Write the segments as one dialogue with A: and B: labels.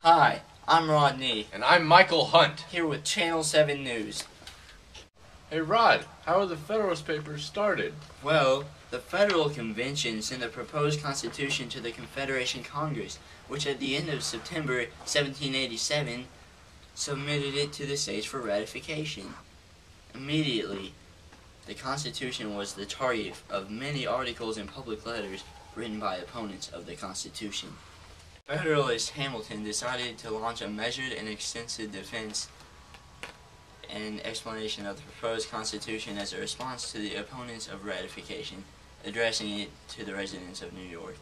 A: Hi, I'm Rodney,
B: And I'm Michael Hunt.
A: here with Channel 7 News.
B: Hey Rod, how are the Federalist Papers started?
A: Well, the Federal Convention sent a proposed Constitution to the Confederation Congress, which at the end of September 1787 submitted it to the states for ratification. Immediately, the Constitution was the target of many articles and public letters written by opponents of the Constitution. Federalist Hamilton decided to launch a measured and extensive defense and explanation of the proposed Constitution as a response to the opponents of ratification, addressing it to the residents of New York.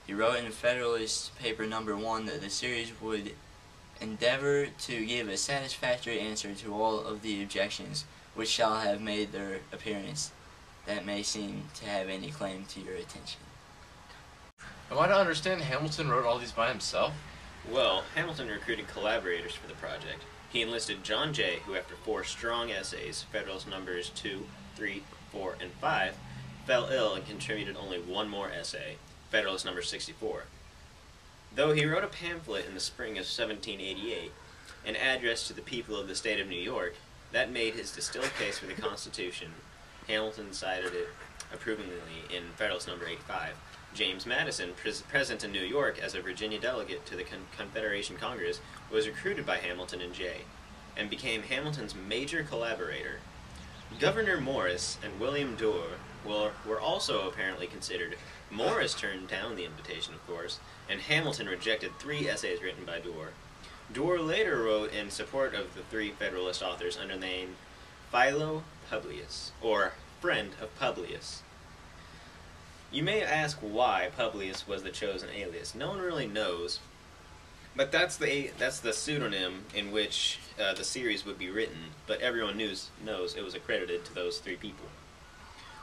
A: He wrote in Federalist Paper No. 1 that the series would endeavor to give a satisfactory answer to all of the objections which shall have made their appearance that may seem to have any claim to your attention.
B: Am I to understand Hamilton wrote all these by himself?
C: Well, Hamilton recruited collaborators for the project. He enlisted John Jay, who after 4 strong essays, Federalist numbers 2, 3, 4, and 5, fell ill and contributed only one more essay, Federalist number 64. Though he wrote a pamphlet in the spring of 1788, an address to the people of the state of New York, that made his distilled case for the Constitution. Hamilton cited it approvingly in Federalist number 85. James Madison, present in New York as a Virginia delegate to the Confederation Congress, was recruited by Hamilton and Jay, and became Hamilton's major collaborator. Governor Morris and William Dorr were also apparently considered. Morris turned down the invitation, of course, and Hamilton rejected 3 essays written by Dorr. Dorr later wrote in support of the 3 Federalist authors under the name Philo Publius, or Friend of Publius. You may ask why Publius was the chosen alias. No one really knows, but that's the pseudonym in which the series would be written, but everyone knows it was accredited to those 3 people.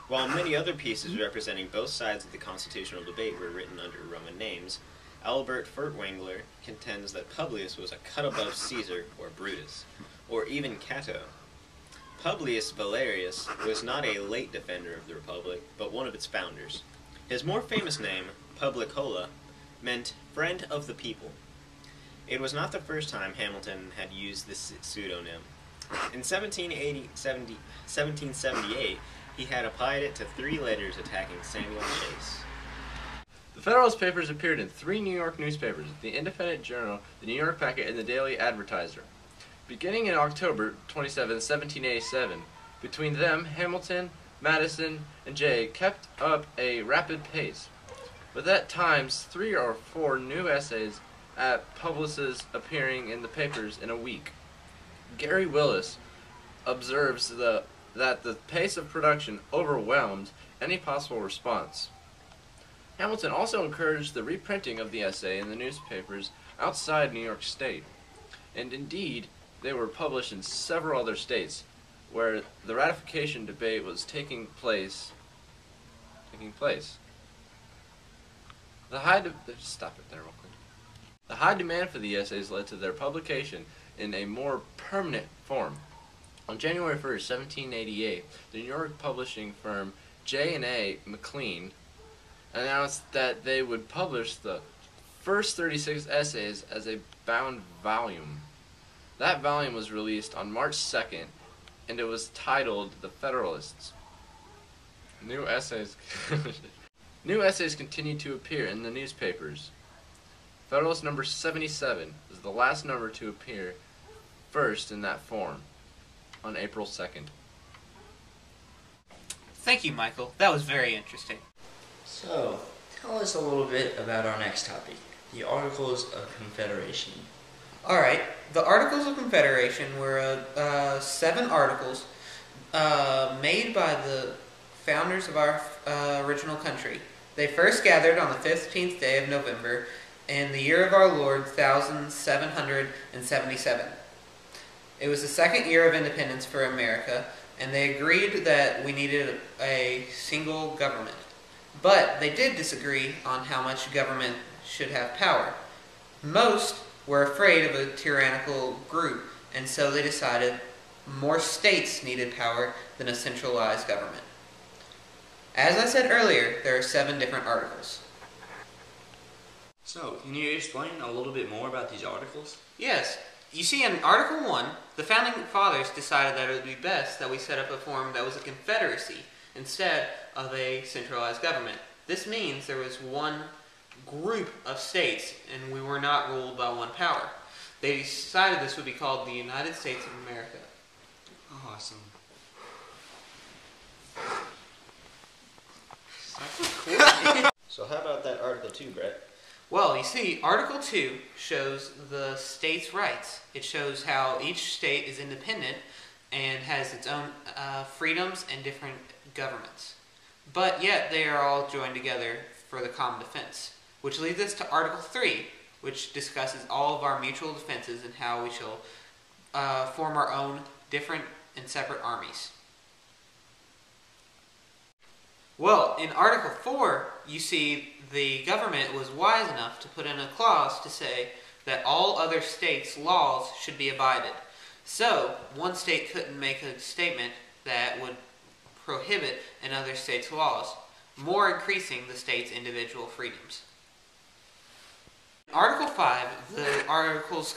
C: While many other pieces representing both sides of the constitutional debate were written under Roman names, Albert Furtwängler contends that Publius was a cut above Caesar or Brutus, or even Cato. Publius Valerius was not a late defender of the Republic, but one of its founders. His more famous name, Publicola, meant friend of the people. It was not the first time Hamilton had used this pseudonym. In 1778, he had applied it to 3 letters attacking Samuel Chase.
B: The Federalist Papers appeared in 3 New York newspapers, the Independent Journal, the New York Packet, and the Daily Advertiser. Beginning in October 27, 1787, between them, Hamilton, Madison, and Jay kept up a rapid pace, with at times 3 or 4 new essays at publices appearing in the papers in a week. Gary Willis observes that the pace of production overwhelmed any possible response. Hamilton also encouraged the reprinting of the essay in the newspapers outside New York State, and indeed they were published in several other states, where the ratification debate was taking place. The high demand for the essays led to their publication in a more permanent form. On January 1st, 1788, the New York publishing firm J&A McLean announced that they would publish the first 36 essays as a bound volume. That volume was released on March 2nd, and it was titled The Federalists. New essays continued to appear in the newspapers. Federalist number 77 is the last number to appear first in that form, on April 2nd.
D: Thank you, Michael. That was very interesting.
A: So, tell us a little bit about our next topic, the Articles of Confederation.
D: Alright, the Articles of Confederation were 7 articles made by the founders of our original country. They first gathered on the 15th day of November in the year of our Lord, 1777. It was the 2nd year of independence for America, and they agreed that we needed a single government. But they did disagree on how much government should have power. Most were afraid of a tyrannical group, and so they decided more states needed power than a centralized government. As I said earlier, there are 7 different articles.
A: So, can you explain a little bit more about these articles?
D: Yes. You see, in Article 1, the Founding Fathers decided that it would be best that we set up a form that was a confederacy instead of a centralized government. This means there was one group of states and we were not ruled by one power. They decided this would be called the United States of America.
A: Awesome.
C: So how about that Article 2, Brett?
D: Well, you see, Article 2 shows the states' rights. It shows how each state is independent and has its own freedoms and different governments. But yet, they are all joined together for the common defense. Which leads us to Article 3, which discusses all of our mutual defenses and how we shall form our own different and separate armies. Well, in Article 4, you see the government was wise enough to put in a clause to say that all other states' laws should be abided. So, one state couldn't make a statement that would prohibit another state's laws, more increasing the state's individual freedoms. Article 5, the articles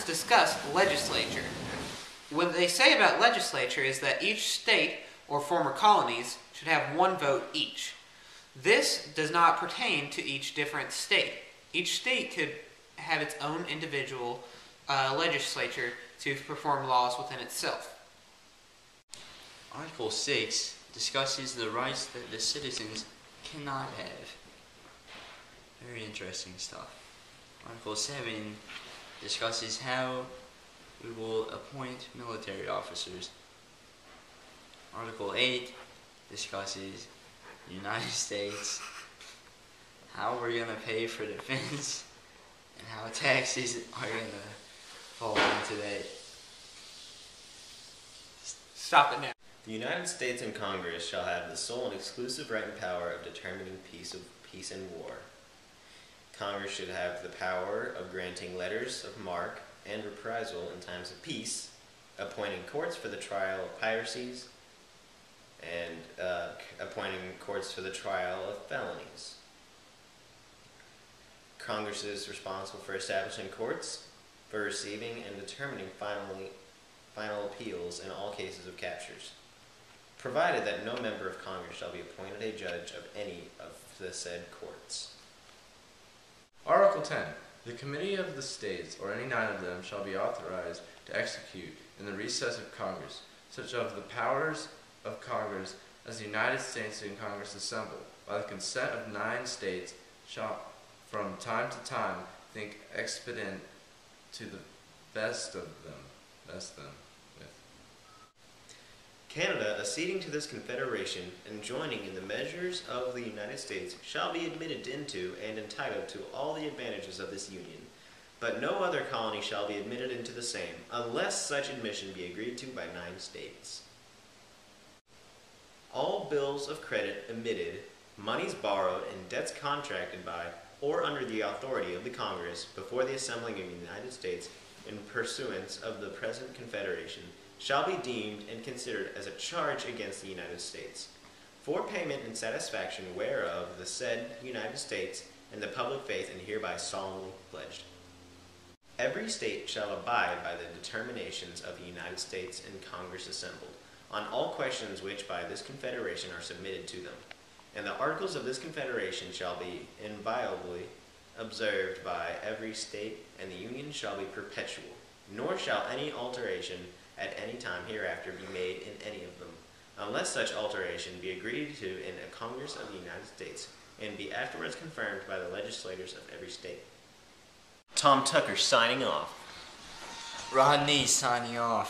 D: discuss legislature. What they say about legislature is that each state or former colonies should have one vote each. This does not pertain to each different state. Each state could have its own individual legislature to perform laws within itself.
A: Article 6 discusses the rights that the citizens cannot have. Very interesting stuff. Article 7 discusses how we will appoint military officers. Article 8 discusses the United States, how we're going to pay for defense, and how taxes are going to fall into that.
D: Stop it now.
C: The United States and Congress shall have the sole and exclusive right and power of determining peace and war. Congress should have the power of granting letters of marque and reprisal in times of peace, appointing courts for the trial of piracies, and appointing courts for the trial of felonies. Congress is responsible for establishing courts, for receiving and determining final appeals in all cases of captures, provided that no member of Congress shall be appointed a judge of any of the said courts.
B: Article 10. The committee of the states, or any 9 of them, shall be authorized to execute, in the recess of Congress, such of the powers of Congress as the United States and Congress assemble, by the consent of 9 states, shall from time to time think expedient to the best them with.
C: Canada, acceding to this confederation and joining in the measures of the United States, shall be admitted into and entitled to all the advantages of this union, but no other colony shall be admitted into the same, unless such admission be agreed to by 9 states. All bills of credit emitted, monies borrowed, and debts contracted by or under the authority of the Congress before the assembling of the United States in pursuance of the present confederation shall be deemed and considered as a charge against the United States, for payment and satisfaction whereof the said United States and the public faith and hereby solemnly pledged. Every state shall abide by the determinations of the United States and Congress assembled, on all questions which by this confederation are submitted to them, and the articles of this confederation shall be inviolably observed by every state, and the Union shall be perpetual, nor shall any alteration at any time hereafter be made in any of them, unless such alteration be agreed to in a Congress of the United States, and be afterwards confirmed by the legislators of every state. Tom Tucker signing off.
A: Rodney signing off.